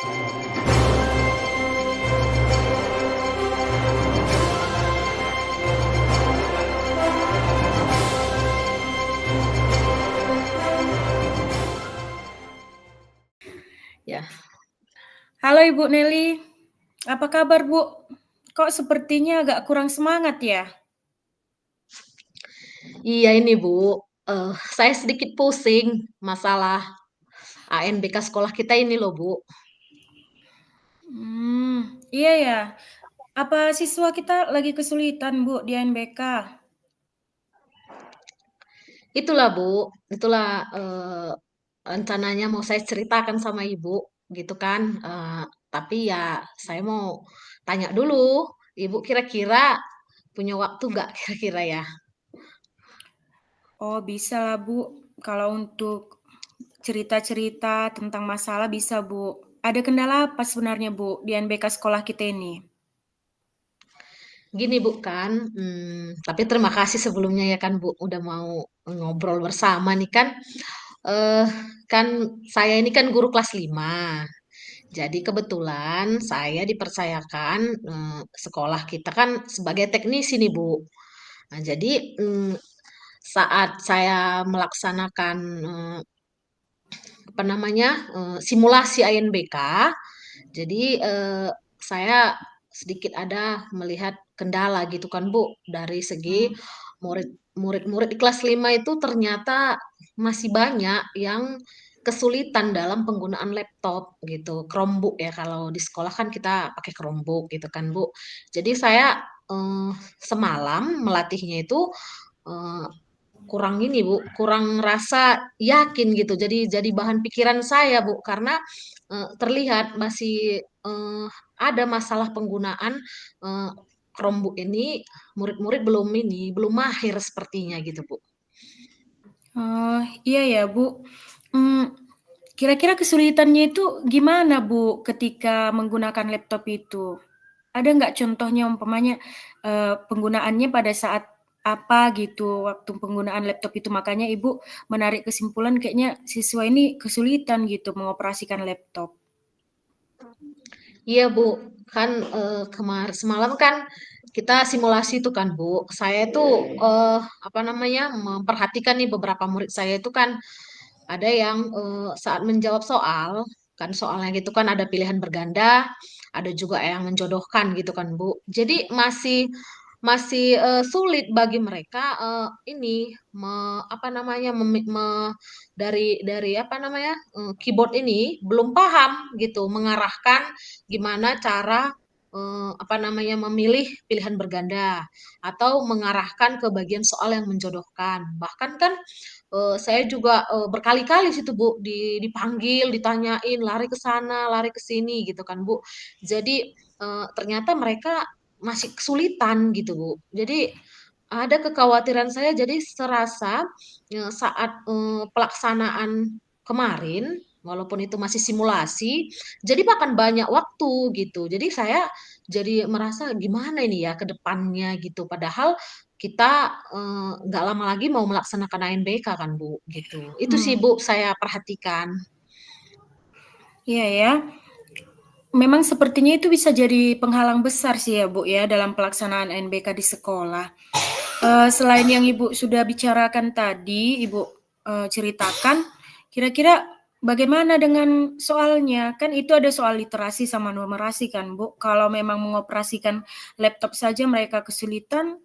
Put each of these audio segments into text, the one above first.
Ya. Halo Ibu Nelly, apa kabar Bu? Kok sepertinya agak kurang semangat ya? Iya ini Bu, saya sedikit pusing masalah ANBK sekolah kita ini loh Bu. Iya ya. Apa siswa kita lagi kesulitan Bu di ANBK? Itulah Bu, itulah, rencananya mau saya ceritakan sama Ibu gitu kan, tapi ya saya mau tanya dulu, Ibu kira-kira punya waktu nggak kira-kira ya? Oh bisa lah Bu, kalau untuk cerita-cerita tentang masalah bisa Bu. Ada kendala apa sebenarnya Bu di ANBK sekolah kita ini? Gini Bu kan, tapi terima kasih sebelumnya ya kan Bu, udah mau ngobrol bersama nih kan. Eh, kan saya ini kan guru kelas 5. Jadi kebetulan saya dipercayakan sekolah kita kan sebagai teknisi nih Bu. Nah, jadi saat saya melaksanakan apa namanya simulasi ANBK, jadi saya sedikit ada melihat kendala gitu kan Bu dari segi murid-murid di kelas 5 itu ternyata masih banyak yang kesulitan dalam penggunaan laptop gitu, Chromebook ya kalau di sekolah kan kita pakai Chromebook gitu kan Bu. Jadi saya semalam melatihnya itu eh, kurang ini Bu, kurang rasa yakin gitu. Jadi bahan pikiran saya Bu karena terlihat masih ada masalah penggunaan eh, Chromebook ini murid-murid belum mahir sepertinya gitu Bu. Oh iya ya Bu. Hmm, Kira-kira kesulitannya itu gimana Bu ketika menggunakan laptop itu? Ada nggak contohnya umpamanya penggunaannya pada saat apa gitu waktu penggunaan laptop itu? Makanya Ibu menarik kesimpulan kayaknya siswa ini kesulitan gitu mengoperasikan laptop. Iya Bu, kan kemarin semalam kan kita simulasi itu kan Bu. Saya itu apa namanya memperhatikan nih beberapa murid saya itu kan ada yang saat menjawab soal kan soalnya gitu kan ada pilihan berganda, ada juga yang menjodohkan gitu kan Bu. Jadi masih masih sulit bagi mereka ini apa namanya dari apa namanya keyboard ini belum paham gitu mengarahkan gimana cara apa namanya memilih pilihan berganda atau mengarahkan ke bagian soal yang menjodohkan. Bahkan kan saya juga berkali-kali situ Bu dipanggil, ditanyain, lari ke sana, lari ke sini gitu kan Bu. Jadi ternyata mereka masih kesulitan gitu Bu. Jadi ada kekhawatiran saya jadi serasa saat pelaksanaan kemarin walaupun itu masih simulasi jadi makan banyak waktu gitu. Jadi saya jadi merasa gimana ini ya ke depannya gitu. Padahal kita nggak lama lagi mau melaksanakan ANBK kan Bu gitu. Itu sih Hmm, Bu saya perhatikan. iya ya. Memang sepertinya itu bisa jadi penghalang besar sih ya Bu ya dalam pelaksanaan NBK di sekolah. Selain yang Ibu sudah bicarakan tadi, Ibu ceritakan, kira-kira bagaimana dengan soalnya? Kan itu ada soal literasi sama numerasi kan, Bu. Kalau memang mengoperasikan laptop saja mereka kesulitan,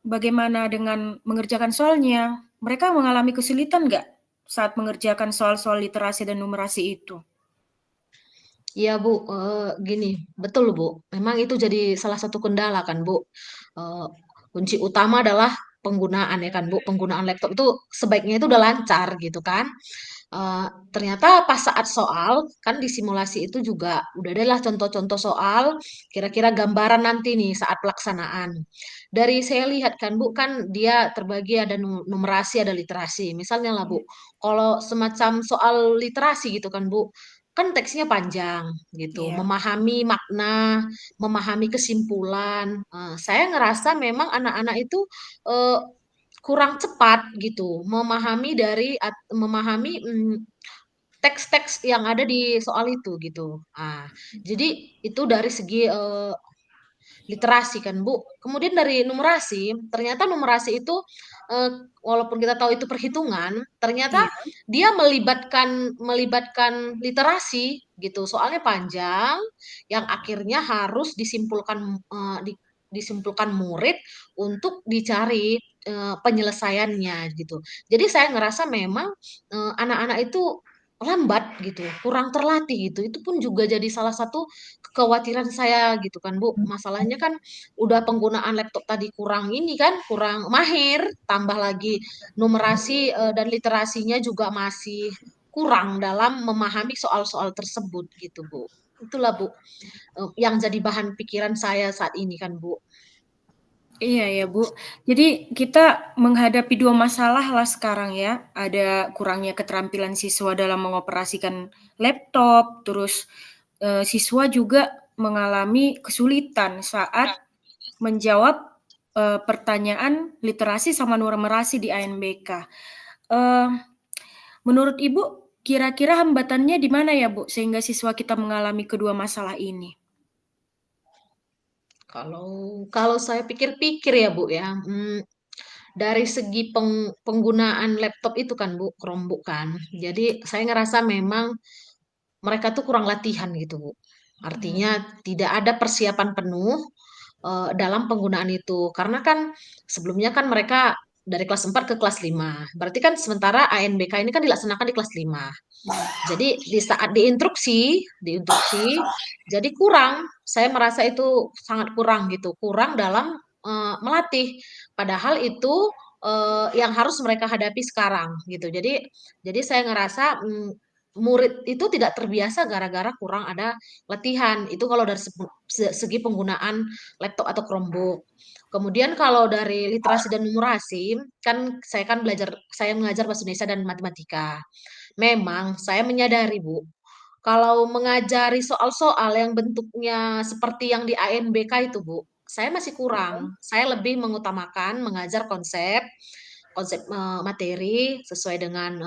bagaimana dengan mengerjakan soalnya? Mereka mengalami kesulitan nggak saat mengerjakan soal-soal literasi dan numerasi itu? Iya Bu, gini, betul Bu. Memang itu jadi salah satu kendala kan Bu. Eh, Kunci utama adalah penggunaan ya kan Bu. Penggunaan laptop itu sebaiknya itu udah lancar gitu kan. Eh, Ternyata pas saat soal kan di simulasi itu juga udah ada lah contoh-contoh soal. Kira-kira gambaran nanti nih saat pelaksanaan. Dari saya lihat kan Bu kan dia terbagi ada numerasi ada literasi. Misalnya lah Bu, kalau semacam soal literasi gitu kan Bu kan teksnya panjang gitu, Iya. memahami makna, memahami kesimpulan. Saya ngerasa memang anak-anak itu eh, kurang cepat gitu, memahami teks-teks yang ada di soal itu gitu. Jadi itu dari segi literasi kan Bu. Kemudian dari numerasi, ternyata numerasi itu eh, walaupun kita tahu itu perhitungan, ternyata Iya, dia melibatkan melibatkan literasi gitu. Soalnya panjang yang akhirnya harus disimpulkan murid untuk dicari penyelesaiannya gitu. Jadi saya ngerasa memang anak-anak itu lambat gitu, kurang terlatih gitu. Itu pun juga jadi salah satu kekhawatiran saya gitu kan Bu. Masalahnya kan udah penggunaan laptop tadi kurang ini kan, kurang mahir, tambah lagi numerasi dan literasinya juga masih kurang dalam memahami soal-soal tersebut gitu Bu. Itulah Bu yang jadi bahan pikiran saya saat ini kan Bu. iya ya Bu. Jadi kita menghadapi 2 masalah lah sekarang ya. Ada kurangnya keterampilan siswa dalam mengoperasikan laptop, terus siswa juga mengalami kesulitan saat menjawab pertanyaan literasi sama numerasi di ANBK. Eh, Menurut Ibu, kira-kira hambatannya di mana ya Bu, sehingga siswa kita mengalami kedua masalah ini? Kalau kalau saya pikir-pikir ya Bu ya, dari segi penggunaan laptop itu kan Bu, Chromebook kan. Jadi saya ngerasa memang mereka tuh kurang latihan gitu Bu. Artinya tidak ada persiapan penuh dalam penggunaan itu. Karena kan sebelumnya kan mereka dari kelas 4 ke kelas 5. Berarti kan sementara ANBK ini kan dilaksanakan di kelas 5. Jadi di saat diinstruksi, jadi kurang. Saya merasa itu sangat kurang gitu, kurang dalam melatih. Padahal itu yang harus mereka hadapi sekarang gitu. Jadi saya ngerasa murid itu tidak terbiasa gara-gara kurang ada latihan. Itu kalau dari segi penggunaan laptop atau Chromebook. Kemudian kalau dari literasi dan numerasi, kan saya mengajar bahasa Indonesia dan matematika. Memang saya menyadari, Bu, kalau mengajari soal-soal yang bentuknya seperti yang di ANBK itu, Bu, saya masih kurang. Saya lebih mengutamakan mengajar konsep, konsep materi sesuai dengan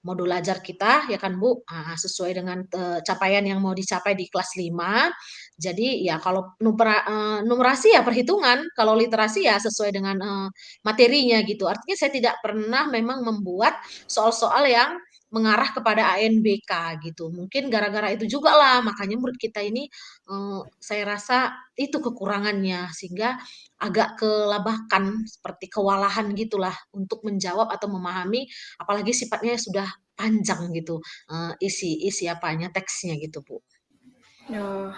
modul ajar kita, ya kan, Bu? Sesuai dengan capaian yang mau dicapai di kelas 5. Jadi ya kalau numerasi ya perhitungan, kalau literasi ya sesuai dengan materinya gitu. Artinya saya tidak pernah memang membuat soal-soal yang mengarah kepada ANBK gitu. Mungkin gara-gara itu juga lah, makanya murid kita ini saya rasa itu kekurangannya sehingga agak kelabakan seperti kewalahan gitulah untuk menjawab atau memahami, apalagi sifatnya sudah panjang gitu isi apanya teksnya gitu Bu. Oh,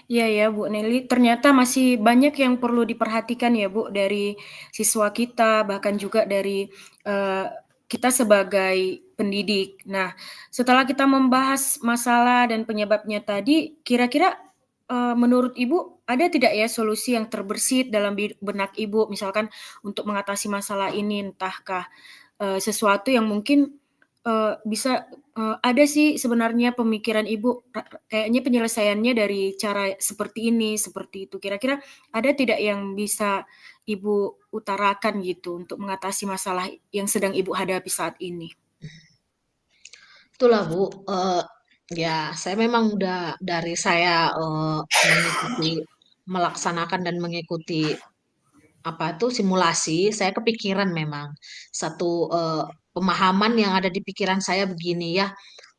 iya ya Bu Nelly, ternyata masih banyak yang perlu diperhatikan ya Bu dari siswa kita, bahkan juga dari kita sebagai pendidik. Nah, setelah kita membahas masalah dan penyebabnya tadi, kira-kira menurut Ibu ada tidak ya solusi yang terbersit dalam benak Ibu, misalkan untuk mengatasi masalah ini, entahkah sesuatu yang mungkin bisa ada sih sebenarnya pemikiran Ibu, kayaknya penyelesaiannya dari cara seperti ini, seperti itu. Kira-kira ada tidak yang bisa Ibu utarakan gitu untuk mengatasi masalah yang sedang Ibu hadapi saat ini? Itulah Bu, ya saya memang udah dari saya melaksanakan dan mengikuti apa itu simulasi, saya kepikiran memang satu pemahaman yang ada di pikiran saya begini ya.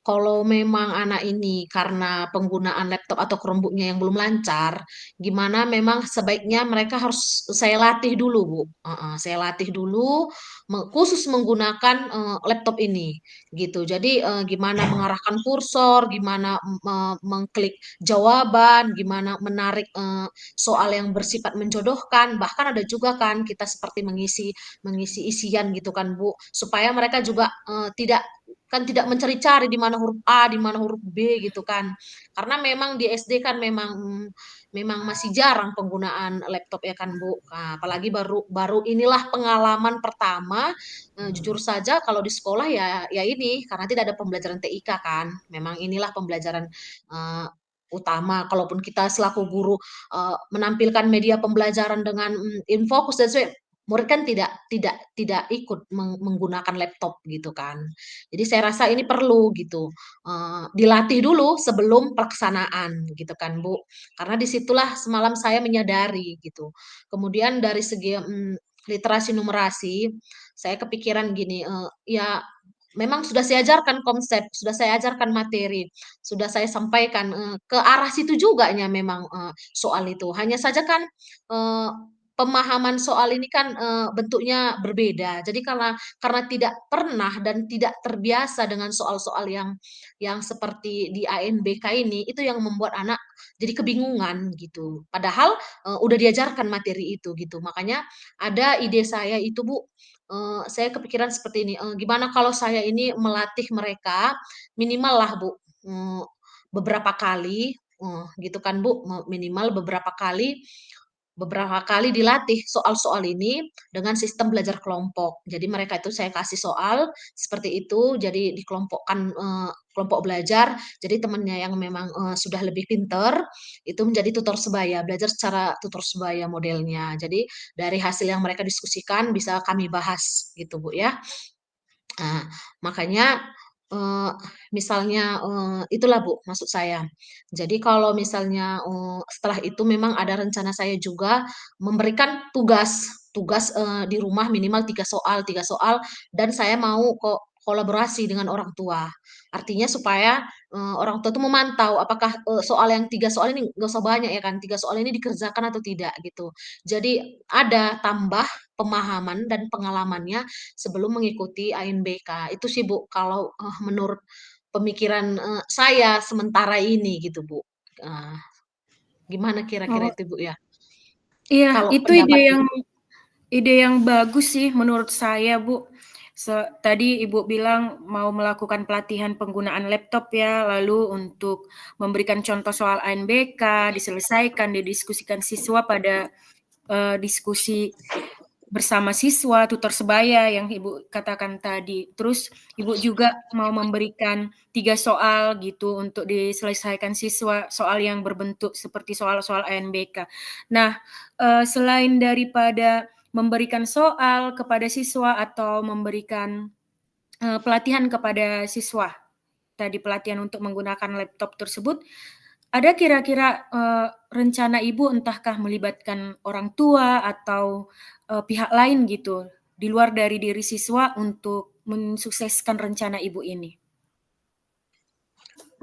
Kalau memang anak ini karena penggunaan laptop atau Chromebooknya yang belum lancar, gimana memang sebaiknya mereka harus saya latih dulu, Bu. Saya latih dulu khusus menggunakan laptop ini, gitu. Jadi gimana mengarahkan kursor, gimana mengklik jawaban, gimana menarik soal yang bersifat menjodohkan, bahkan ada juga kan kita seperti mengisi mengisi isian gitu kan Bu, supaya mereka juga tidak mencari-cari di mana huruf A, di mana huruf B gitu kan. Karena memang di SD kan memang masih jarang penggunaan laptop ya kan Bu. Nah, apalagi baru baru inilah pengalaman pertama. Jujur saja kalau di sekolah ya ini karena tidak ada pembelajaran TIK kan. Memang inilah pembelajaran eh, utama. Kalaupun kita selaku guru menampilkan media pembelajaran dengan infokus dan sebagainya, murid kan tidak ikut menggunakan laptop gitu kan. Jadi saya rasa ini perlu gitu, dilatih dulu sebelum pelaksanaan gitu kan, Bu. Karena disitulah semalam saya menyadari gitu. Kemudian dari segi, literasi numerasi, saya kepikiran gini, ya memang sudah saya ajarkan konsep, sudah saya ajarkan materi, sudah saya sampaikan, ke arah situ juganya memang, soal itu. Hanya saja kan, eee, pemahaman soal ini kan, bentuknya berbeda. Jadi karena tidak pernah dan tidak terbiasa dengan soal-soal yang seperti di ANBK ini, itu yang membuat anak jadi kebingungan gitu. Padahal, udah diajarkan materi itu gitu. Makanya ada ide saya itu, Bu, saya kepikiran seperti ini, gimana kalau saya ini melatih mereka minimal lah, Bu, beberapa kali, gitu kan, Bu, minimal beberapa kali dilatih soal-soal ini dengan sistem belajar kelompok. Jadi mereka itu saya kasih soal seperti itu, jadi dikelompokkan, kelompok belajar, jadi temannya yang memang, sudah lebih pinter, itu menjadi tutor sebaya, belajar secara tutor sebaya modelnya. Jadi dari hasil yang mereka diskusikan bisa kami bahas gitu, Bu, ya. Nah, makanya, eee, misalnya, itulah Bu maksud saya. Jadi kalau misalnya, setelah itu memang ada rencana saya juga memberikan tugas tugas, di rumah minimal 3 soal dan saya mau kolaborasi dengan orang tua. Artinya supaya, orang tua itu memantau apakah, soal yang 3 soal ini nggak usah banyak ya kan, 3 soal ini dikerjakan atau tidak gitu. Jadi ada tambah pemahaman dan pengalamannya sebelum mengikuti ANBK. Itu sih, Bu, kalau, menurut pemikiran, saya sementara ini gitu, Bu. Eee, Gimana kira-kira Oh, itu, Bu, ya? iya, Kalau itu pendapat Ibu? ide yang bagus sih menurut saya, Bu. Tadi Ibu bilang mau melakukan pelatihan penggunaan laptop ya, lalu untuk memberikan contoh soal ANBK, diselesaikan, didiskusikan siswa pada diskusi bersama siswa, tutor sebaya yang Ibu katakan tadi. Terus Ibu juga mau memberikan 3 soal gitu untuk diselesaikan siswa, soal yang berbentuk seperti soal-soal ANBK. Nah, selain daripada memberikan soal kepada siswa atau memberikan, pelatihan kepada siswa, tadi pelatihan untuk menggunakan laptop tersebut, ada kira-kira, rencana Ibu entahkah melibatkan orang tua atau, pihak lain gitu, di luar dari diri siswa untuk mensukseskan rencana Ibu ini?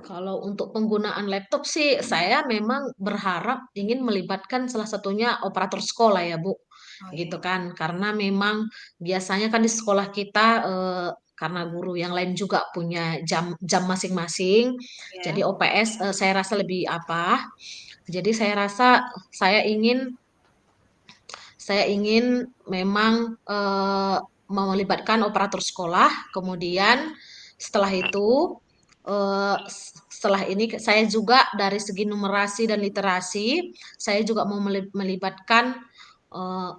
Kalau untuk penggunaan laptop sih saya memang berharap ingin melibatkan salah satunya operator sekolah ya, Bu, Oh, gitu iya kan. Karena memang biasanya kan di sekolah kita, karena guru yang lain juga punya jam jam masing-masing, iya. jadi OPS, saya rasa lebih apa, jadi saya rasa saya ingin saya ingin memang, melibatkan operator sekolah, kemudian setelah itu, setelah ini saya juga dari segi numerasi dan literasi, saya juga mau melibatkan, eee,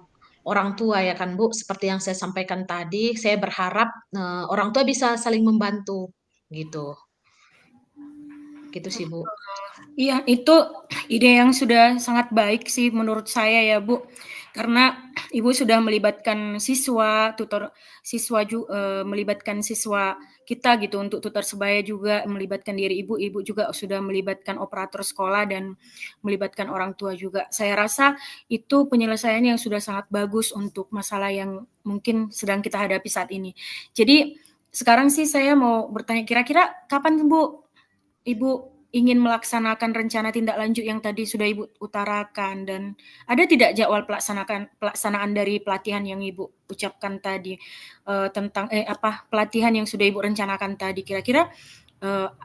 orang tua ya kan, Bu, seperti yang saya sampaikan tadi, saya berharap, orang tua bisa saling membantu, gitu. Gitu sih, Bu. Iya, itu ide yang sudah sangat baik sih menurut saya ya, Bu. Karena Ibu sudah melibatkan siswa, melibatkan siswa kita gitu untuk tutor sebaya juga melibatkan diri Ibu, Ibu juga sudah melibatkan operator sekolah dan melibatkan orang tua juga. Saya rasa itu penyelesaian yang sudah sangat bagus untuk masalah yang mungkin sedang kita hadapi saat ini. Jadi sekarang sih saya mau bertanya kira-kira kapan Bu Ibu ingin melaksanakan rencana tindak lanjut yang tadi sudah Ibu utarakan dan ada tidak jadwal pelaksanaan dari pelatihan yang Ibu ucapkan tadi, tentang pelatihan yang sudah Ibu rencanakan tadi kira-kira,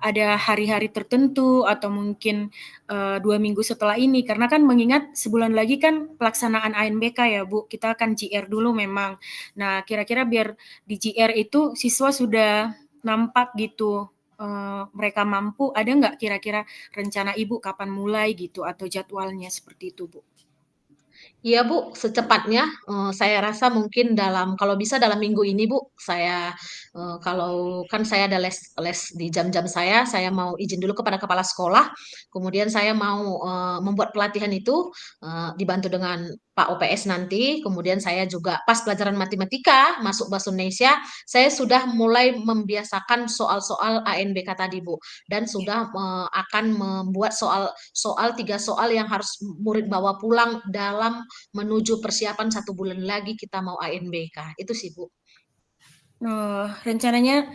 ada hari-hari tertentu atau mungkin, 2 minggu setelah ini? Karena kan mengingat sebulan lagi kan pelaksanaan ANBK ya Bu, kita akan JR dulu memang. Nah kira-kira biar di JR itu siswa sudah nampak gitu, mereka mampu, ada nggak kira-kira rencana Ibu kapan mulai gitu atau jadwalnya seperti itu, Bu? Iya Bu, secepatnya saya rasa mungkin kalau bisa dalam minggu ini Bu, kalau kan saya ada les di jam-jam saya mau izin dulu kepada kepala sekolah, kemudian saya mau membuat pelatihan itu dibantu dengan Pak OPS nanti, kemudian saya juga pas pelajaran matematika masuk bahasa Indonesia, saya sudah mulai membiasakan soal-soal ANBK tadi Bu, dan sudah akan membuat soal 3 soal yang harus murid bawa pulang dalam menuju persiapan 1 bulan lagi kita mau ANBK. Itu sih, Bu. Rencananya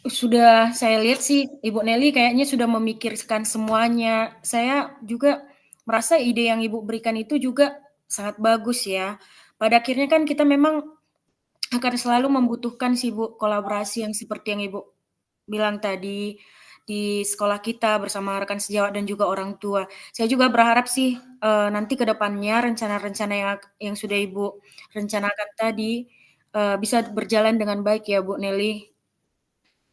sudah saya lihat sih Ibu Nelly kayaknya sudah memikirkan semuanya. Saya juga merasa ide yang Ibu berikan itu juga sangat bagus ya. Pada akhirnya kan kita memang akan selalu membutuhkan sih Bu kolaborasi yang seperti yang Ibu bilang tadi di sekolah kita bersama rekan sejawat dan juga orang tua. Saya juga berharap sih nanti ke depannya rencana-rencana yang sudah Ibu rencanakan tadi bisa berjalan dengan baik ya Bu Nelly.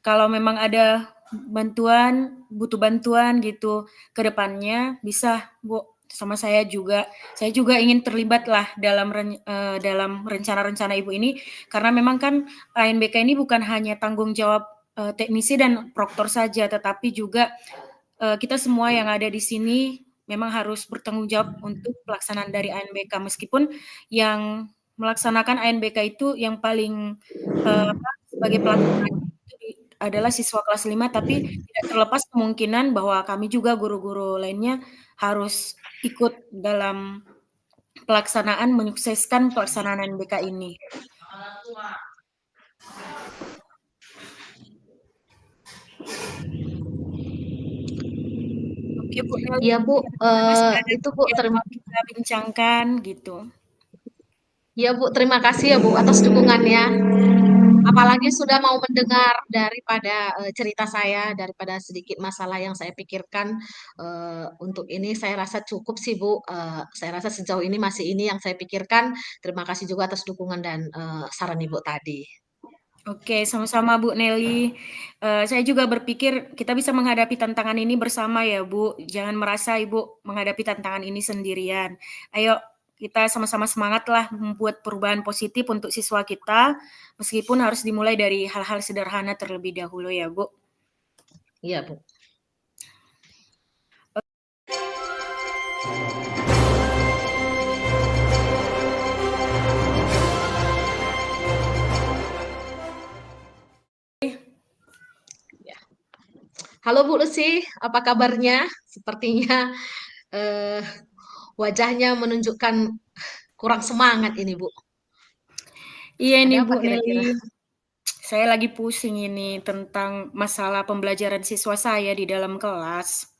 Kalau memang ada butuh bantuan gitu ke depannya bisa Bu sama saya juga. Saya juga ingin terlibat lah dalam rencana-rencana Ibu ini karena memang kan ANBK ini bukan hanya tanggung jawab teknisi dan proktor saja, tetapi juga kita semua yang ada di sini memang harus bertanggung jawab untuk pelaksanaan dari ANBK meskipun yang melaksanakan ANBK itu yang paling sebagai pelaksana adalah siswa kelas 5, tapi tidak terlepas kemungkinan bahwa kami juga guru-guru lainnya harus ikut dalam menyukseskan pelaksanaan NBK ini. Oke Bu Nelly, Iya, Bu. masih ada Itu Bu, yang mau kita bincangkan gitu. ya Bu, terima kasih ya Bu atas dukungannya. Apalagi sudah mau mendengar daripada cerita saya, daripada sedikit masalah yang saya pikirkan. Untuk ini saya rasa cukup sih Bu. Saya rasa sejauh ini masih ini yang saya pikirkan. Terima kasih juga atas dukungan dan saran Ibu tadi. Oke, sama-sama Bu Nelly. Saya juga berpikir kita bisa menghadapi tantangan ini bersama ya Bu. Jangan merasa Ibu menghadapi tantangan ini sendirian. Ayo kita sama-sama semangatlah membuat perubahan positif untuk siswa kita, meskipun harus dimulai dari hal-hal sederhana terlebih dahulu ya Bu. Iya Bu. Halo Bu Lucy, apa kabarnya? Sepertinya eh, wajahnya menunjukkan kurang semangat ini Bu. Iya Ada nih apa Bu kira-kira? Nelly, saya lagi pusing ini tentang masalah pembelajaran siswa saya di dalam kelas.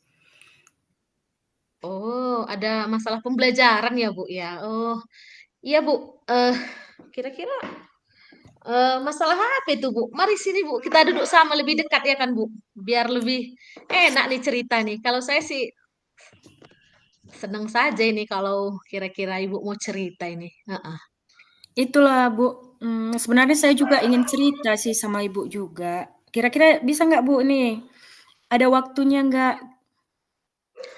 Oh, ada masalah pembelajaran ya Bu ya. Oh, iya Bu. Eh, Kira-kira masalah apa itu Bu? Mari sini Bu, kita duduk sama lebih dekat ya kan Bu, biar lebih enak nih cerita nih. Kalau saya sih senang saja ini kalau kira-kira Ibu mau cerita ini. Heeh. Itulah Bu, sebenarnya saya juga ingin cerita sih sama Ibu juga. Kira-kira bisa nggak Bu nih, ada waktunya nggak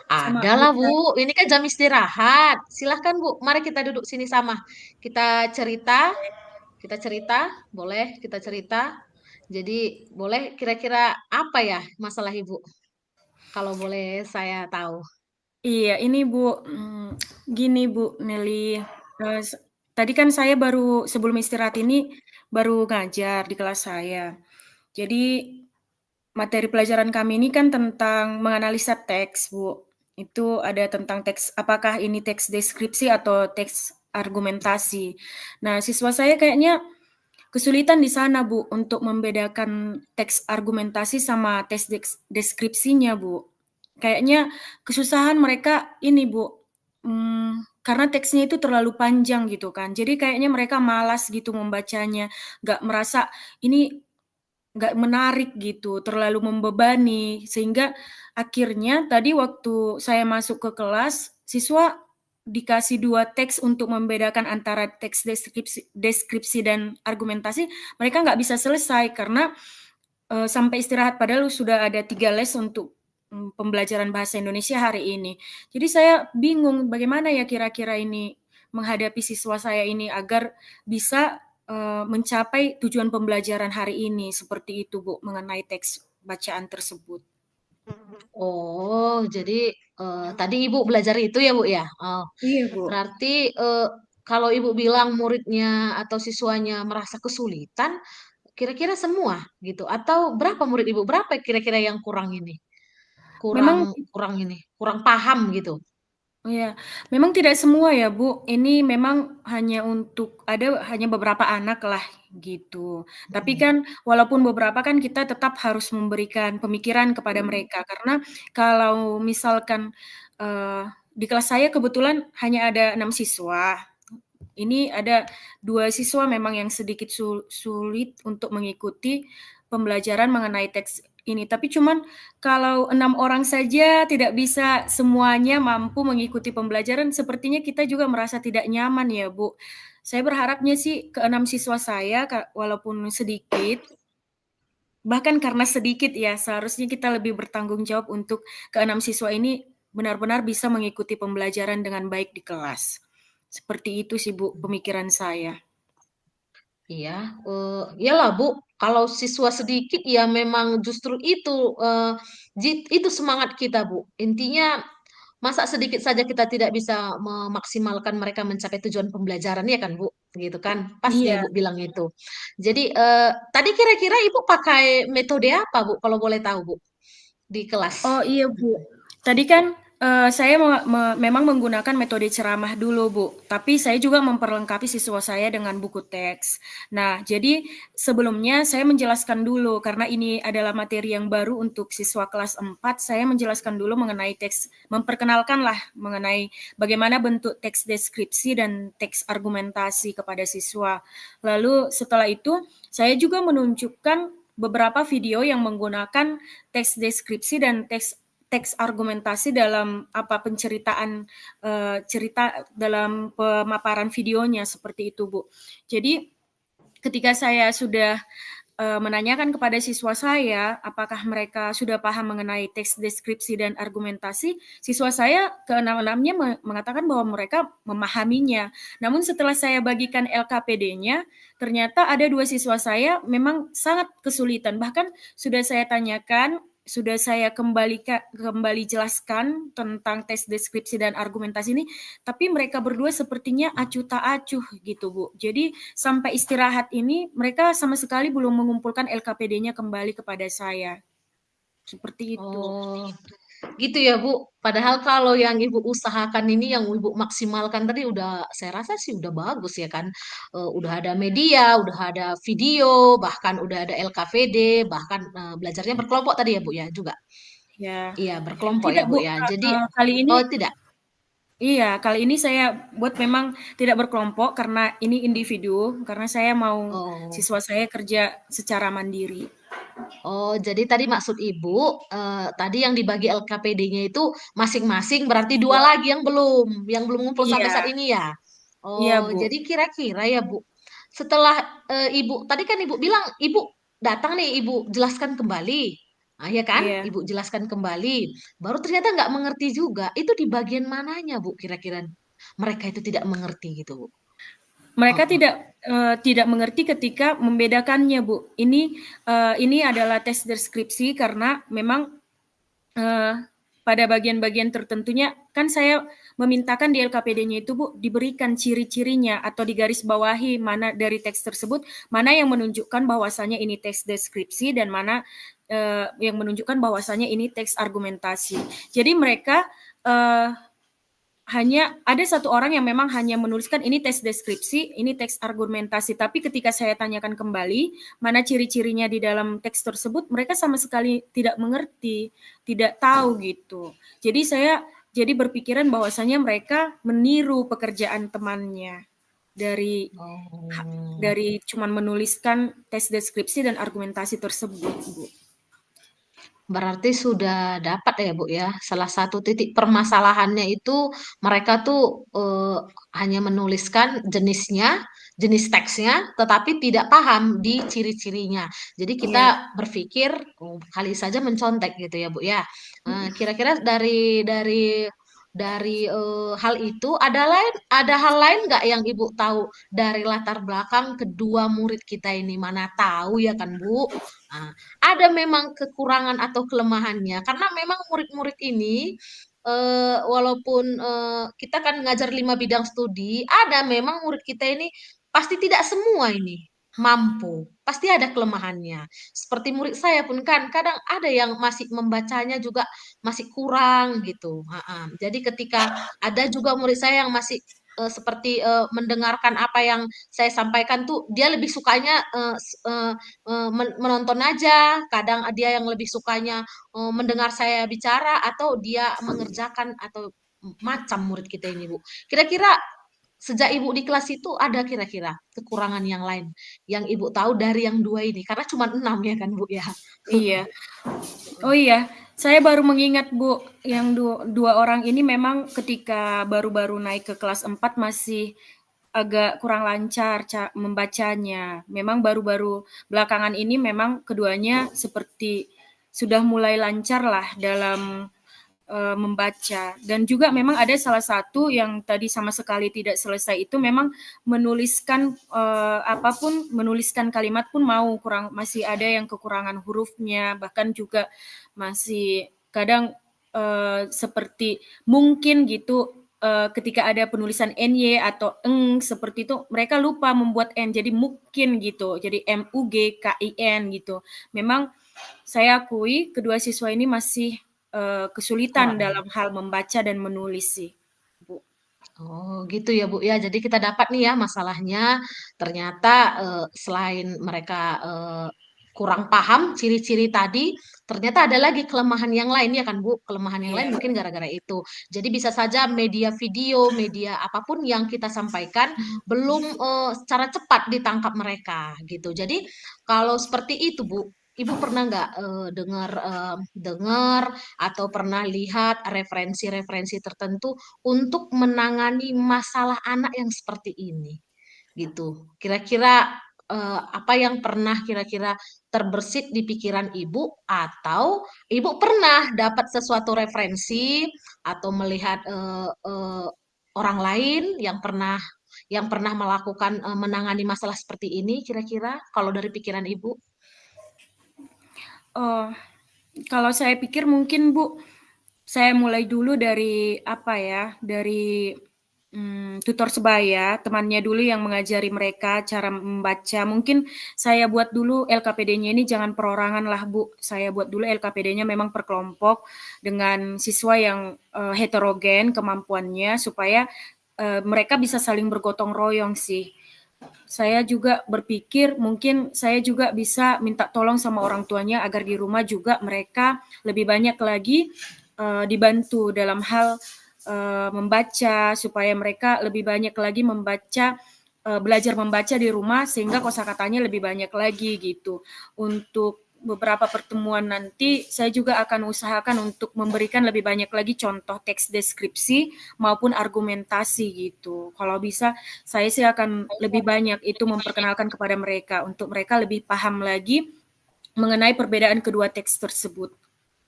sama Ada lah kita? Bu, ini kan jam istirahat. Silahkan Bu, mari kita duduk sini sama. Kita cerita, kita cerita, boleh kita cerita. Jadi boleh kira-kira apa ya masalah Ibu? Kalau boleh saya tahu. Iya ini Bu, gini Bu Nelly, tadi kan saya baru sebelum istirahat ini, baru ngajar di kelas saya. Jadi materi pelajaran kami ini kan tentang menganalisa teks, Bu. Itu ada tentang teks, apakah ini teks deskripsi atau teks argumentasi. Nah, siswa saya kayaknya kesulitan di sana, Bu, untuk membedakan teks argumentasi sama teks deskripsinya, Bu. Kayaknya kesusahan mereka ini, Bu, karena teksnya itu terlalu panjang gitu kan. Jadi kayaknya mereka malas gitu membacanya, nggak merasa ini nggak menarik gitu, terlalu membebani, sehingga akhirnya tadi waktu saya masuk ke kelas, siswa dikasih 2 teks untuk membedakan antara teks deskripsi dan argumentasi, mereka nggak bisa selesai karena, sampai istirahat padahal sudah ada 3 les untuk pembelajaran bahasa Indonesia hari ini. Jadi saya bingung bagaimana ya kira-kira ini menghadapi siswa saya ini agar bisa mencapai tujuan pembelajaran hari ini seperti itu Bu mengenai teks bacaan tersebut. Oh, jadi tadi Ibu belajar itu ya, Bu ya? Oh, Iya Bu. berarti kalau Ibu bilang muridnya atau siswanya merasa kesulitan, kira-kira semua gitu? Atau berapa murid Ibu? Berapa kira-kira yang kurang ini? Memang Kurang ini, kurang paham gitu? Iya, memang tidak semua ya, Bu. Ini memang hanya beberapa anak lah gitu. Tapi Mm-mm. kan walaupun beberapa kan kita tetap harus memberikan pemikiran kepada mereka karena kalau misalkan di kelas saya kebetulan hanya ada 6 siswa. Ini ada 2 siswa memang yang sedikit sulit untuk mengikuti pembelajaran mengenai teks ini. Tapi cuman kalau 6 orang saja tidak bisa semuanya mampu mengikuti pembelajaran, sepertinya kita juga merasa tidak nyaman ya, Bu. Saya berharapnya sih ke-6 siswa saya walaupun sedikit, bahkan karena sedikit ya, seharusnya kita lebih bertanggung jawab untuk ke-6 siswa ini benar-benar bisa mengikuti pembelajaran dengan baik di kelas. Seperti itu sih Bu, pemikiran saya. Iya, iyalah Bu, kalau siswa sedikit ya memang justru itu itu semangat kita Bu. Intinya masa sedikit saja kita tidak bisa memaksimalkan mereka mencapai tujuan pembelajaran ya kan Bu, gitu kan? Pas ya Iya. Ibu bilang itu. Jadi tadi kira-kira Ibu pakai metode apa Bu, kalau boleh tahu Bu, di kelas? Oh iya Bu, tadi kan saya memang menggunakan metode ceramah dulu Bu, tapi saya juga memperlengkapi siswa saya dengan buku teks. Nah, jadi sebelumnya saya menjelaskan dulu, karena ini adalah materi yang baru untuk siswa kelas 4, saya menjelaskan dulu mengenai teks, memperkenalkanlah mengenai bagaimana bentuk teks deskripsi dan teks argumentasi kepada siswa. Lalu setelah itu, saya juga menunjukkan beberapa video yang menggunakan teks deskripsi dan teks argumentasi dalam penceritaan cerita dalam pemaparan videonya seperti itu Bu. Jadi ketika saya sudah menanyakan kepada siswa saya apakah mereka sudah paham mengenai teks deskripsi dan argumentasi, siswa saya keenam-enamnya mengatakan bahwa mereka memahaminya. Namun setelah saya bagikan LKPD-nya, ternyata ada 2 siswa saya memang sangat kesulitan. Bahkan sudah saya tanyakan, sudah saya kembali jelaskan tentang teks deskripsi dan argumentasi ini, tapi mereka berdua sepertinya acuh tak acuh gitu Bu. Jadi sampai istirahat ini mereka sama sekali belum mengumpulkan LKPD-nya kembali kepada saya. Seperti itu. Oh, gitu ya Bu. Padahal kalau yang Ibu usahakan ini, yang Ibu maksimalkan tadi udah, saya rasa sih udah bagus ya kan. Udah ada media, udah ada video, bahkan udah ada LKVD, bahkan belajarnya berkelompok tadi ya Bu ya juga. Ya. Iya, berkelompok ya Tidak Bu Bu, ya. Jadi, kali ini oh tidak. iya, kali ini saya buat memang tidak berkelompok karena ini individu, karena saya mau Oh, siswa saya kerja secara mandiri. oh, jadi tadi maksud Ibu, tadi yang dibagi LKPD-nya itu masing-masing berarti dua Iya, lagi yang belum ngumpul sampai saat iya, ini ya. iya Oh, Bu. jadi kira-kira ya Bu, setelah Ibu, tadi kan Ibu bilang Ibu datang nih, Ibu jelaskan kembali. Ah, ya kan? Iya. Ibu jelaskan kembali. Baru ternyata nggak mengerti juga. Itu di bagian mananya Bu kira-kira mereka itu tidak mengerti gitu Bu? Oh, Mereka oh. tidak mengerti ketika membedakannya, Bu. Ini adalah tes deskripsi karena memang pada bagian-bagian tertentunya kan saya memintakan di LKPD-nya itu Bu diberikan ciri-cirinya atau digarisbawahi mana dari teks tersebut mana yang menunjukkan bahwasanya ini teks deskripsi dan mana yang menunjukkan bahwasanya ini teks argumentasi. Jadi mereka hanya ada satu orang yang memang hanya menuliskan ini teks deskripsi, ini teks argumentasi. Tapi ketika saya tanyakan kembali mana ciri-cirinya di dalam teks tersebut, mereka sama sekali tidak mengerti, tidak tahu gitu. Jadi saya berpikiran bahwasanya mereka meniru pekerjaan temannya dari Oh. cuman menuliskan teks deskripsi dan argumentasi tersebut, Bu. Berarti sudah dapat ya Bu ya. Salah satu titik permasalahannya itu mereka tuh hanya menuliskan jenisnya, jenis teksnya, tetapi tidak paham di ciri-cirinya. Jadi Iya, kita berpikir oh, kali saja mencontek gitu ya Bu ya. Kira-kira dari hal itu ada hal lain nggak yang Ibu tahu dari latar belakang kedua murid kita ini? Mana tahu ya kan Bu. Nah, ada memang kekurangan atau kelemahannya karena memang murid-murid ini walaupun kita kan ngajar 5 bidang studi, ada memang murid kita ini pasti tidak semua ini mampu, pasti ada kelemahannya. Seperti murid saya pun kan kadang ada yang masih membacanya juga masih kurang gitu. Jadi ketika ada juga murid saya yang masih seperti mendengarkan apa yang saya sampaikan tuh dia lebih sukanya menonton aja, kadang dia yang lebih sukanya mendengar saya bicara atau dia mengerjakan atau macam murid kita ini Bu. Kira-kira sejak Ibu di kelas itu ada kira-kira kekurangan yang lain yang Ibu tahu dari yang dua ini karena cuma 6 ya kan Bu ya. iya. Oh iya, saya baru mengingat Bu, yang dua orang ini memang ketika baru-baru naik ke kelas 4 masih agak kurang lancar membacanya. Memang baru-baru belakangan ini memang keduanya seperti sudah mulai lancar lah dalam membaca. Dan juga memang ada salah satu yang tadi sama sekali tidak selesai itu memang menuliskan apapun, menuliskan kalimat pun masih ada yang kekurangan hurufnya, bahkan juga masih kadang seperti mungkin gitu ketika ada penulisan ny atau eng seperti itu mereka lupa membuat n jadi mungkin gitu jadi mugkin gitu. Memang saya akui kedua siswa ini masih kesulitan Kurang ya. dalam hal membaca dan menulis sih, Bu. Oh, gitu ya, Bu. Ya, jadi kita dapat nih ya masalahnya. Ternyata selain mereka kurang paham ciri-ciri tadi, ternyata ada lagi kelemahan yang lain ya kan, Bu? Kelemahan yang lain Iya. mungkin gara-gara itu. Jadi bisa saja media video, media apapun yang kita sampaikan belum secara cepat ditangkap mereka gitu. Jadi kalau seperti itu, Bu, Ibu pernah nggak dengar atau pernah lihat referensi-referensi tertentu untuk menangani masalah anak yang seperti ini gitu. Kira-kira apa yang pernah kira-kira terbersit di pikiran ibu atau ibu pernah dapat sesuatu referensi atau melihat orang lain yang pernah melakukan menangani masalah seperti ini kira-kira kalau dari pikiran ibu? Oh, kalau saya pikir mungkin Bu, saya mulai dulu dari apa ya, dari tutor sebaya, temannya dulu yang mengajari mereka cara membaca. Mungkin saya buat dulu LKPD-nya ini jangan perorangan lah Bu. Saya buat dulu LKPD-nya memang per kelompok dengan siswa yang heterogen kemampuannya supaya mereka bisa saling bergotong royong sih. Saya juga berpikir mungkin saya juga bisa minta tolong sama orang tuanya agar di rumah juga mereka lebih banyak lagi dibantu dalam hal membaca supaya mereka lebih banyak lagi belajar membaca di rumah sehingga kosakatanya lebih banyak lagi gitu. Untuk beberapa pertemuan nanti saya juga akan usahakan untuk memberikan lebih banyak lagi contoh teks deskripsi maupun argumentasi gitu. Kalau bisa saya sih akan lebih banyak itu memperkenalkan kepada mereka untuk mereka lebih paham lagi mengenai perbedaan kedua teks tersebut.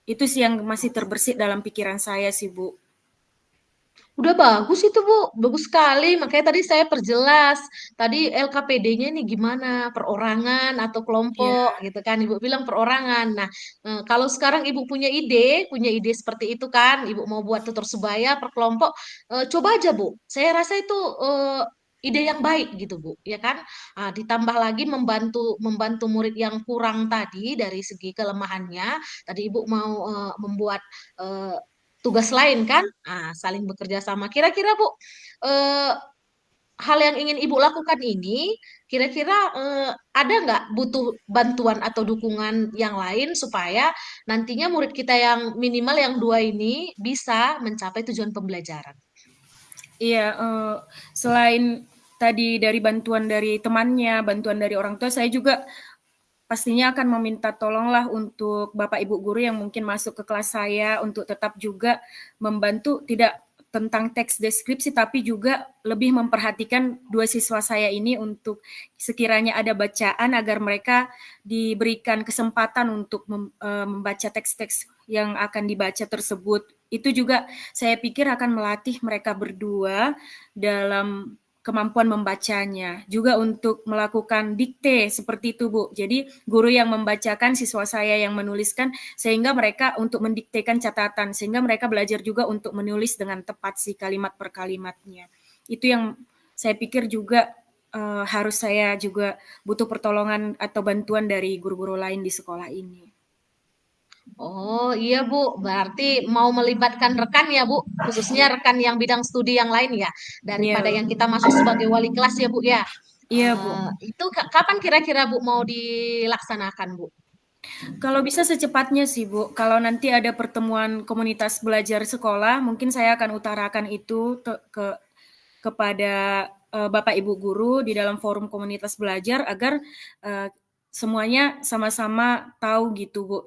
Itu sih yang masih terbersit dalam pikiran saya sih, Bu. Udah bagus itu Bu, bagus sekali. Makanya tadi saya perjelas. Tadi LKPD-nya ini gimana? Perorangan atau Iya, kelompok gitu kan? Ibu bilang perorangan. Nah, kalau sekarang Ibu punya ide seperti itu kan? Ibu mau buat tutor sebaya per kelompok, coba aja Bu. Saya rasa itu ide yang baik gitu Bu, ya kan? Ditambah lagi membantu membantu murid yang kurang tadi dari segi kelemahannya. Tadi Ibu mau membuat eh, tugas lain kan, saling bekerja sama. Kira-kira Bu, eh, hal yang ingin Ibu lakukan ini, kira-kira ada nggak butuh bantuan atau dukungan yang lain supaya nantinya murid kita yang minimal yang dua ini bisa mencapai tujuan pembelajaran? iya, selain tadi dari bantuan dari temannya, bantuan dari orang tua, saya juga pastinya akan meminta tolonglah untuk Bapak Ibu guru yang mungkin masuk ke kelas saya untuk tetap juga membantu tidak tentang teks deskripsi, tapi juga lebih memperhatikan dua siswa saya ini untuk sekiranya ada bacaan agar mereka diberikan kesempatan untuk membaca teks-teks yang akan dibaca tersebut. Itu juga saya pikir akan melatih mereka berdua dalam kemampuan membacanya, juga untuk melakukan dikte seperti itu, Bu. Jadi guru yang membacakan, siswa saya yang menuliskan, sehingga mereka untuk mendiktekan catatan, sehingga mereka belajar juga untuk menulis dengan tepat sih kalimat per kalimatnya. Itu yang saya pikir juga harus saya juga butuh pertolongan atau bantuan dari guru-guru lain di sekolah ini. Oh iya Bu, berarti mau melibatkan rekan ya Bu, khususnya rekan yang bidang studi yang lain ya, daripada Iya, yang kita masuk sebagai wali kelas ya Bu ya. iya Bu. Itu kapan kira-kira Bu mau dilaksanakan Bu? Kalau bisa secepatnya sih Bu, kalau nanti ada pertemuan komunitas belajar sekolah, mungkin saya akan utarakan itu kepada Bapak Ibu guru di dalam forum komunitas belajar agar semuanya sama-sama tahu gitu Bu.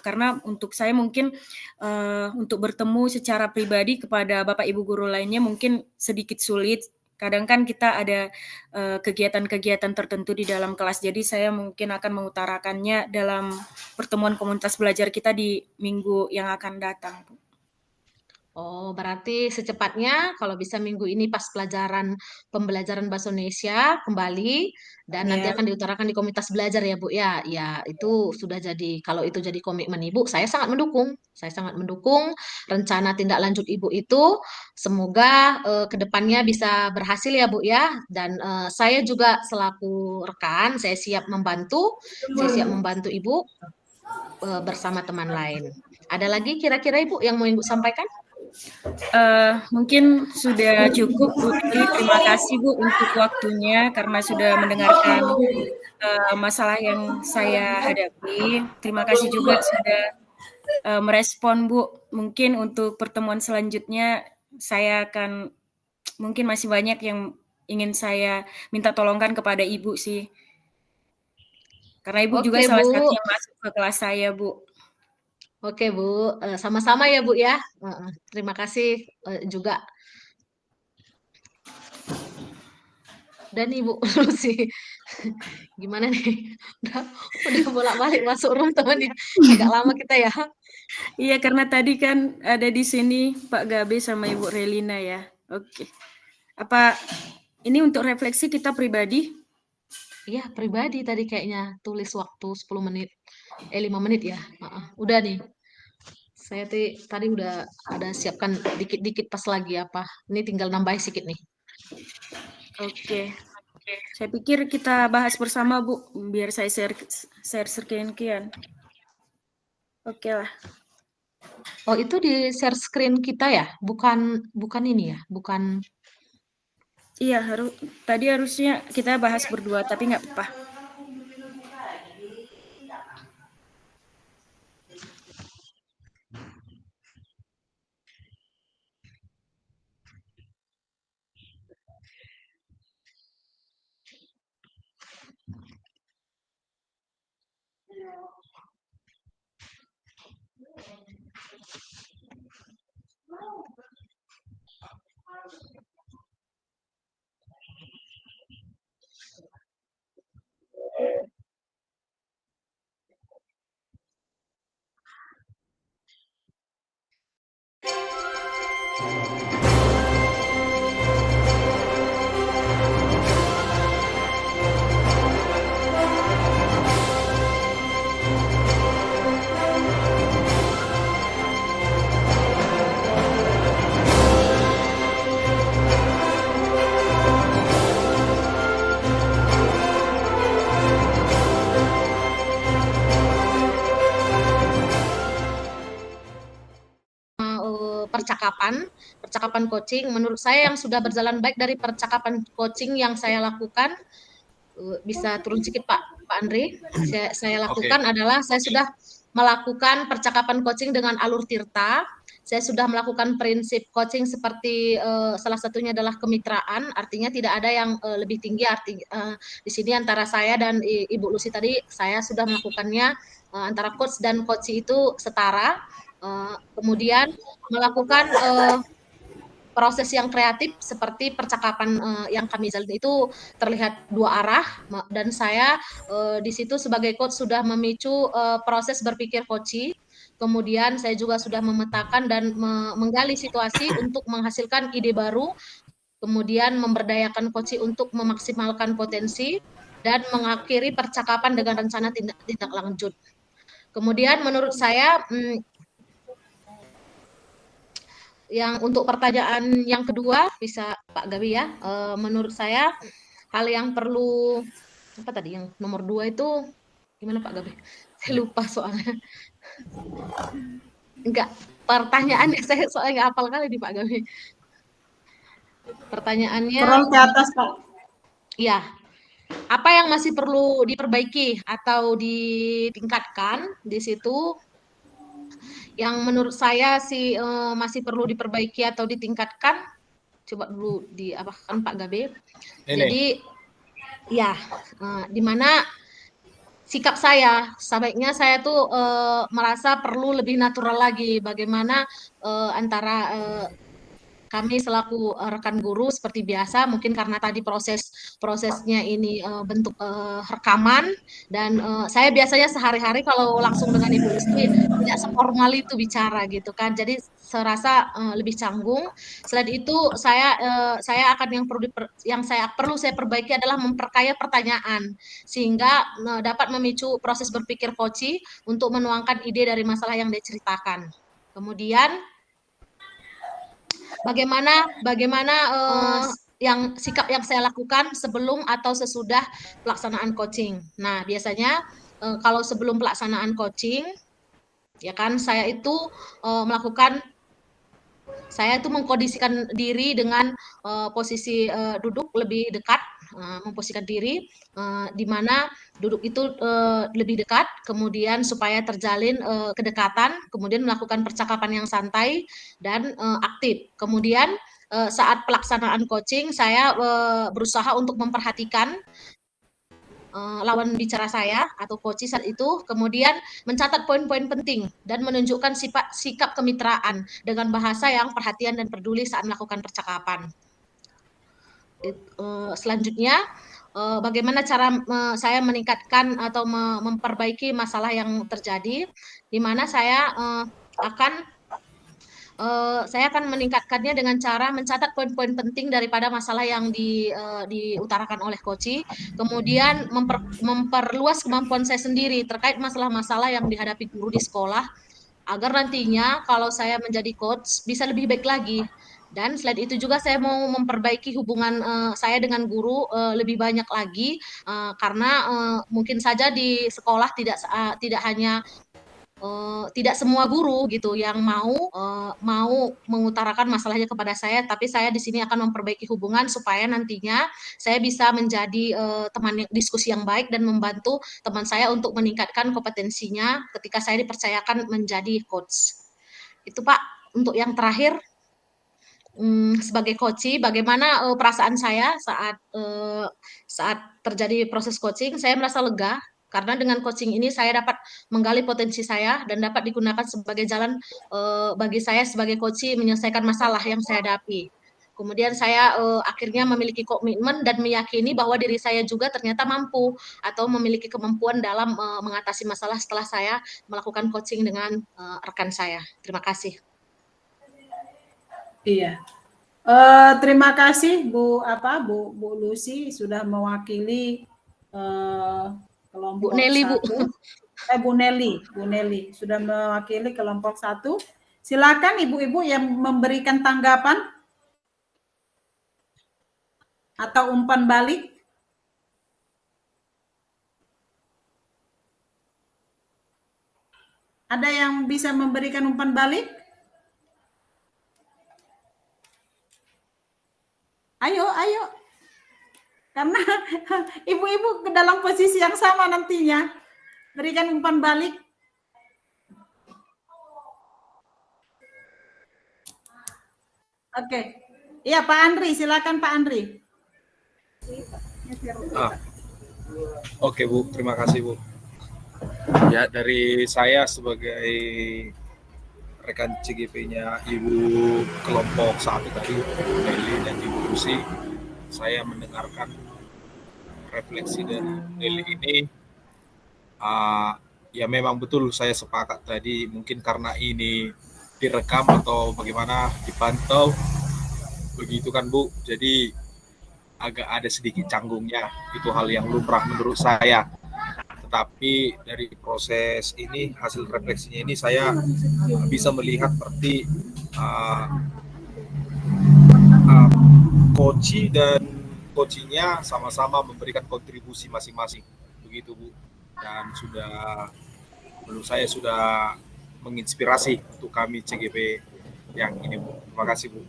Karena untuk saya mungkin untuk bertemu secara pribadi kepada Bapak Ibu guru lainnya mungkin sedikit sulit. Kadang kan kita ada kegiatan-kegiatan tertentu di dalam kelas, jadi saya mungkin akan mengutarakannya dalam pertemuan komunitas belajar kita di minggu yang akan datang, Bu. Oh, berarti secepatnya kalau bisa minggu ini pas pembelajaran bahasa Indonesia kembali dan nanti Ya, akan diutarakan di komunitas belajar ya Bu ya. Ya, itu sudah jadi kalau itu jadi komitmen Ibu, saya sangat mendukung. Saya sangat mendukung rencana tindak lanjut Ibu itu. Semoga ke depannya bisa berhasil ya Bu ya. Dan saya juga selaku rekan, saya siap membantu. Saya siap membantu Ibu bersama teman lain. Ada lagi kira-kira Ibu yang mau Ibu sampaikan? Mungkin sudah cukup Bu Lili. Terima kasih Bu untuk waktunya karena sudah mendengarkan masalah yang saya hadapi. Terima kasih juga sudah merespon Bu. Mungkin untuk pertemuan selanjutnya saya akan mungkin masih banyak yang ingin saya minta tolongkan kepada Ibu sih. Karena Ibu juga Oke salah Bu. satu yang masuk ke kelas saya Bu. Oke Bu, sama-sama ya Bu ya. Terima kasih juga. Dan Ibu Lucy, gimana nih? Udah bolak-balik masuk room teman ya. Agak lama kita ya. Iya, karena tadi kan ada di sini Pak Gabe sama Ibu Relina ya. Oke. Apa ini untuk refleksi kita pribadi? Iya, pribadi tadi kayaknya tulis waktu 10 menit. 5 menit ya. Udah nih. Saya tadi udah ada siapkan dikit-dikit pas lagi apa. Ini tinggal nambahin sedikit nih. Oke. Saya pikir kita bahas bersama Bu, biar saya share sekian. Oke lah. Oh, itu di share screen kita ya? Bukan ini ya? Bukan. Iya, tadi harusnya kita bahas berdua, tapi nggak apa-apa. Percakapan coaching menurut saya yang sudah berjalan baik dari percakapan coaching yang saya lakukan bisa turun sedikit Pak Andre. Saya lakukan adalah saya sudah melakukan percakapan coaching dengan alur tirta. Saya sudah melakukan prinsip coaching seperti salah satunya adalah kemitraan, artinya tidak ada yang lebih tinggi. Di sini antara saya dan Ibu Lucy tadi, saya sudah melakukannya antara coach dan coach itu setara. Kemudian melakukan proses yang kreatif seperti percakapan yang kami jalin itu terlihat dua arah, dan saya di situ sebagai coach sudah memicu proses berpikir coach. Kemudian saya juga sudah memetakan dan menggali situasi untuk menghasilkan ide baru, kemudian memberdayakan coach untuk memaksimalkan potensi dan mengakhiri percakapan dengan rencana tindak lanjut. Kemudian menurut saya yang untuk pertanyaan yang kedua bisa Pak Gabi ya. Menurut saya hal yang perlu apa tadi yang nomor 2 itu gimana Pak Gabi? Saya lupa soalnya. Enggak, pertanyaannya saya soalnya nggak hafal kali di Pak Gabi. Pertanyaannya. Scroll ke atas Pak. Iya. Apa yang masih perlu diperbaiki atau ditingkatkan di situ? Yang menurut saya sih masih perlu diperbaiki atau ditingkatkan. Coba dulu diapakan Pak Gabe. Jadi ya, di mana sikap saya, sebaiknya saya tuh merasa perlu lebih natural lagi. Bagaimana antara kami selaku rekan guru seperti biasa, mungkin karena tadi prosesnya ini bentuk rekaman, dan saya biasanya sehari-hari kalau langsung dengan Ibu Lucy tidak seformal itu bicara gitu kan, jadi serasa lebih canggung. Selain itu saya akan yang saya perlu saya perbaiki adalah memperkaya pertanyaan sehingga dapat memicu proses berpikir Koci untuk menuangkan ide dari masalah yang diceritakan. Kemudian bagaimana yang sikap yang saya lakukan sebelum atau sesudah pelaksanaan coaching. Nah, biasanya kalau sebelum pelaksanaan coaching, ya kan saya itu mengkondisikan diri dengan posisi duduk lebih dekat, memposisikan diri di mana duduk itu lebih dekat, kemudian supaya terjalin kedekatan, kemudian melakukan percakapan yang santai dan aktif. Kemudian saat pelaksanaan coaching, saya berusaha untuk memperhatikan lawan bicara saya atau coach saat itu, kemudian mencatat poin-poin penting dan menunjukkan sikap kemitraan dengan bahasa yang perhatian dan peduli saat melakukan percakapan. Selanjutnya, bagaimana cara saya meningkatkan atau memperbaiki masalah yang terjadi, di mana saya akan meningkatkannya dengan cara mencatat poin-poin penting daripada masalah yang diutarakan oleh Koci, kemudian memperluas kemampuan saya sendiri terkait masalah-masalah yang dihadapi guru di sekolah, agar nantinya kalau saya menjadi coach bisa lebih baik lagi. Dan selain itu juga saya mau memperbaiki hubungan saya dengan guru lebih banyak lagi, karena mungkin saja di sekolah tidak hanya tidak semua guru gitu yang mau mengutarakan masalahnya kepada saya, tapi saya di sini akan memperbaiki hubungan supaya nantinya saya bisa menjadi teman diskusi yang baik dan membantu teman saya untuk meningkatkan kompetensinya ketika saya dipercayakan menjadi coach. Itu Pak, untuk yang terakhir sebagai coach, bagaimana perasaan saya saat terjadi proses coaching? Saya merasa lega karena dengan coaching ini saya dapat menggali potensi saya dan dapat digunakan sebagai jalan bagi saya sebagai coach menyelesaikan masalah yang saya hadapi. Kemudian saya akhirnya memiliki komitmen dan meyakini bahwa diri saya juga ternyata mampu atau memiliki kemampuan dalam mengatasi masalah setelah saya melakukan coaching dengan rekan saya. Terima kasih. Iya. Terima kasih Bu Lucy sudah mewakili kelompok Bu Nelly, 1. Bu Nelly sudah mewakili kelompok 1. Silakan ibu-ibu yang memberikan tanggapan atau umpan balik. Ada yang bisa memberikan umpan balik? Ayo. Karena ibu-ibu ke dalam posisi yang sama nantinya. Berikan umpan balik. Oke. Iya, Pak Andri, silakan Pak Andri. Oke Bu, terima kasih Bu. Ya, dari saya sebagai rekan CGP-nya Ibu kelompok 1 tadi, Nelly dan Ibu Lucy, saya mendengarkan refleksi dari Nelly ini. Ya memang betul saya sepakat tadi, mungkin karena ini direkam atau bagaimana dipantau, begitu kan Bu, jadi agak ada sedikit canggungnya, itu hal yang lumrah menurut saya. Tetapi dari proses ini, hasil refleksinya ini, saya bisa melihat seperti coach dan coachingnya sama-sama memberikan kontribusi masing-masing, begitu Bu. Dan menurut saya sudah menginspirasi untuk kami CGP yang ini Bu. Terima kasih Bu.